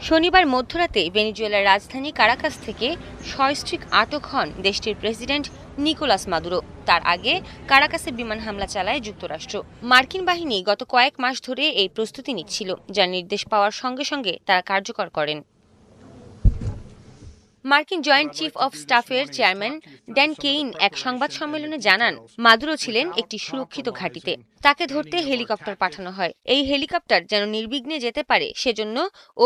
শনিবার মধ্যরাতে ভেনেজুয়েলার রাজধানী কারাকাস থেকে সস্ত্রীক আটক হন দেশটির প্রেসিডেন্ট নিকোলাস মাদুরো। তার আগে কারাকাসে বিমান হামলা চালায় যুক্তরাষ্ট্র। মার্কিন বাহিনী গত কয়েক মাস ধরে এই প্রস্তুতি নিচ্ছিল, যার নির্দেশ পাওয়ার সঙ্গে সঙ্গে তারা কার্যকর করেন। মার্কিন জয়েন্ট চিফ অব স্টাফের চেয়ারম্যান ড্যান কেইন এক সংবাদ সম্মেলনে জানান, মাদুরো ছিলেন একটি সুরক্ষিত ঘাঁটিতে। তাকে ধরতে হেলিকপ্টার পাঠানো হয়। এই হেলিকপ্টার যেন নির্বিঘ্নে যেতে পারে সেজন্য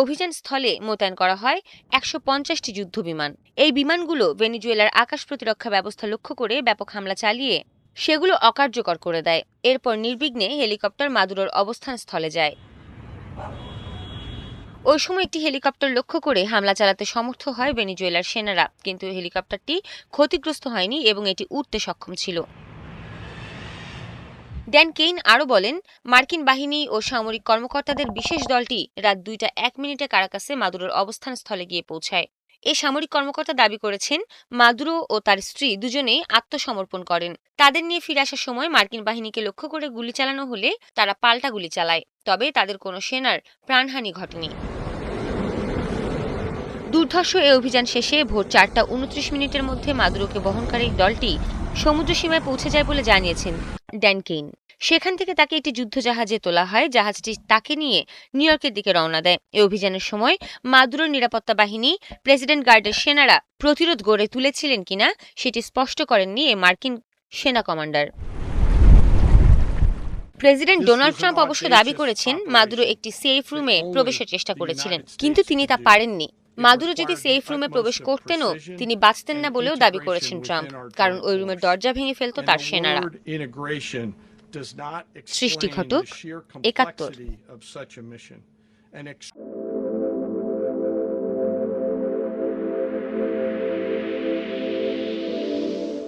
অভিযান স্থলে মোতায়েন করা হয় ১৫০টি যুদ্ধ বিমান। এই বিমানগুলো ভেনেজুয়েলার আকাশ প্রতিরক্ষা ব্যবস্থা লক্ষ্য করে ব্যাপক হামলা চালিয়ে সেগুলো অকার্যকর করে দেয়। এরপর নির্বিঘ্নে হেলিকপ্টার মাদুরোর অবস্থান স্থলে যায়। ওই সময় একটি হেলিকপ্টার লক্ষ্য করে হামলা চালাতে সমর্থ হয় ভেনেজুয়েলার সেনারা, কিন্তু হেলিকপ্টারটি ক্ষতিগ্রস্ত হয়নি এবং এটি উড়তে সক্ষম ছিল। ড্যান কেইন আরও বলেন, মার্কিন বাহিনী ও সামরিক কর্মকর্তাদের বিশেষ দলটি রাত ২টা ১ মিনিটে কারাকাসে মাদুরোর অবস্থান স্থলে গিয়ে পৌঁছায়। এই সামরিক কর্মকর্তা দাবি করেছেন, মাদুরো ও তার স্ত্রী দুজনেই আত্মসমর্পণ করেন। তাদের নিয়ে ফিরে আসার সময় মার্কিন বাহিনীকে লক্ষ্য করে গুলি চালানো হলে তারা পাল্টা গুলি চালায়, তবে তাদের কোনো সেনার প্রাণহানি ঘটেনি। দুর্ধর্ষ এ অভিযান শেষে ভোর ৪টা ২৯ মিনিটের মধ্যে মাদুরোকে বহনকারী দলটি সমুদ্র সীমায় পৌঁছে যায় বলে জানিয়েছেন ড্যান কেইন। সেখান থেকে তাকে একটি যুদ্ধজাহাজে তোলা হয়। জাহাজটি তাকে নিয়ে নিউ ইয়র্কের দিকে রওনা দেয়। এ অভিযানের সময় মাদুরোর নিরাপত্তা বাহিনী, প্রেসিডেন্ট গার্ডের সেনারা প্রতিরোধ গড়ে তুলেছিলেন কিনা সেটি স্পষ্ট করেননি এ মার্কিন সেনা কমান্ডার। প্রেসিডেন্ট ডোনাল্ড ট্রাম্প অবশ্য দাবি করেছেন, মাদুরো একটি সেফ রুমে প্রবেশের চেষ্টা করেছিলেন, কিন্তু তিনি তা পারেননি। মাদুরো যদি সেফ রুমে প্রবেশ করতেনও তিনি বাঁচতেন না বলেও দাবি করেছেন ট্রাম্প, কারণ ওই রুমের দরজা ভেঙে ফেলত তার সেনারা। সৃষ্টি ঘটক, ৭১।